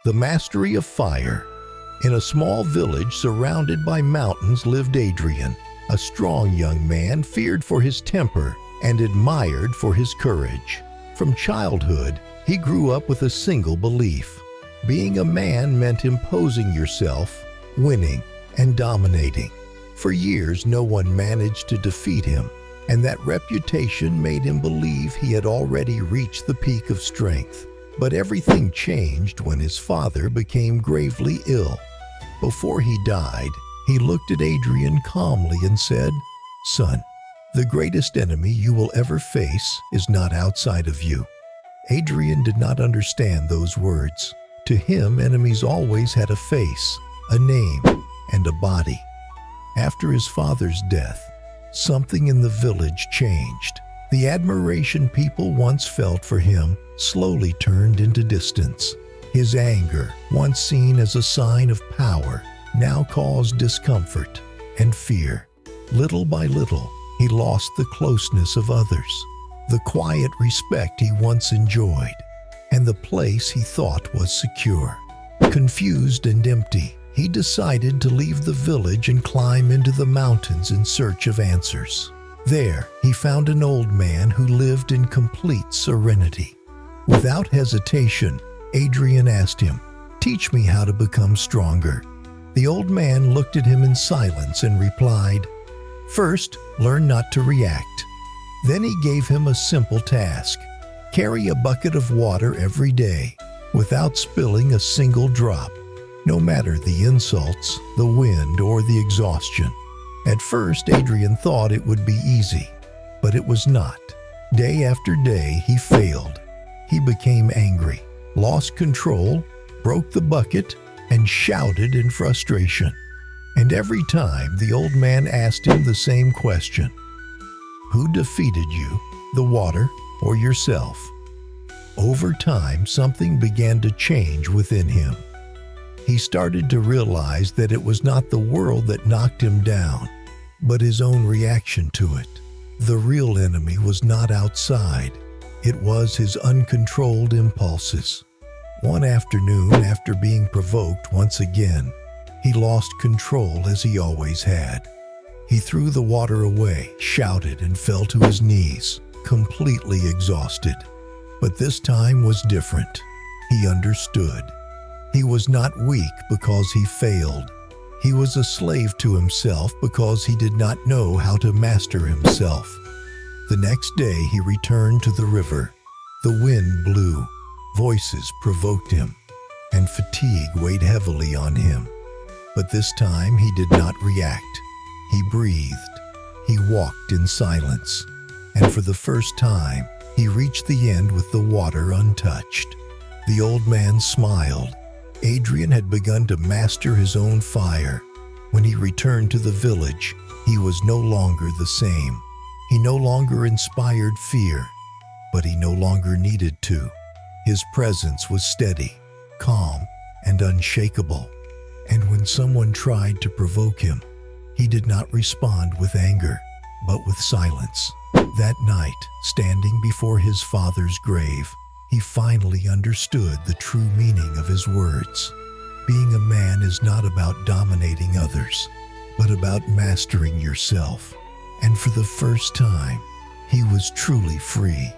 The Mastery of Fire. In a small village surrounded by mountains lived Adrian, a strong young man feared for his temper and admired for his courage. From childhood, he grew up with a single belief. Being a man meant imposing yourself, winning, and dominating. For years, no one managed to defeat him, and that reputation made him believe he had already reached the peak of strength. But everything changed when his father became gravely ill. Before he died, he looked at Adrian calmly and said, "Son, the greatest enemy you will ever face is not outside of you." Adrian did not understand those words. To him, enemies always had a face, a name, and a body. After his father's death, something in the village changed. The admiration people once felt for him slowly turned into distance. His anger, once seen as a sign of power, now caused discomfort and fear. Little by little, he lost the closeness of others, the quiet respect he once enjoyed, and the place he thought was secure. Confused and empty, he decided to leave the village and climb into the mountains in search of answers. There, he found an old man who lived in complete serenity. Without hesitation, Adrian asked him, "Teach me how to become stronger." The old man looked at him in silence and replied, "First, learn not to react." Then he gave him a simple task: carry a bucket of water every day, without spilling a single drop, no matter the insults, the wind, or the exhaustion. At first, Adrian thought it would be easy, but it was not. Day after day, he failed. He became angry, lost control, broke the bucket, and shouted in frustration. And every time, the old man asked him the same question: "Who defeated you, the water or yourself?" Over time, something began to change within him. He started to realize that it was not the world that knocked him down, but his own reaction to it. The real enemy was not outside. It was his uncontrolled impulses. One afternoon, after being provoked once again, he lost control as he always had. He threw the water away, shouted, and fell to his knees, completely exhausted. But this time was different. He understood. He was not weak because he failed. He was a slave to himself because he did not know how to master himself. The next day he returned to the river. The wind blew, voices provoked him, and fatigue weighed heavily on him. But this time he did not react. He breathed. He walked in silence. And for the first time, he reached the end with the water untouched. The old man smiled. Adrian had begun to master his own fire. When he returned to the village, he was no longer the same. He no longer inspired fear, but he no longer needed to. His presence was steady, calm, and unshakable. And when someone tried to provoke him, he did not respond with anger, but with silence. That night, standing before his father's grave, he finally understood the true meaning of his words. Being a man is not about dominating others, but about mastering yourself. And for the first time, he was truly free.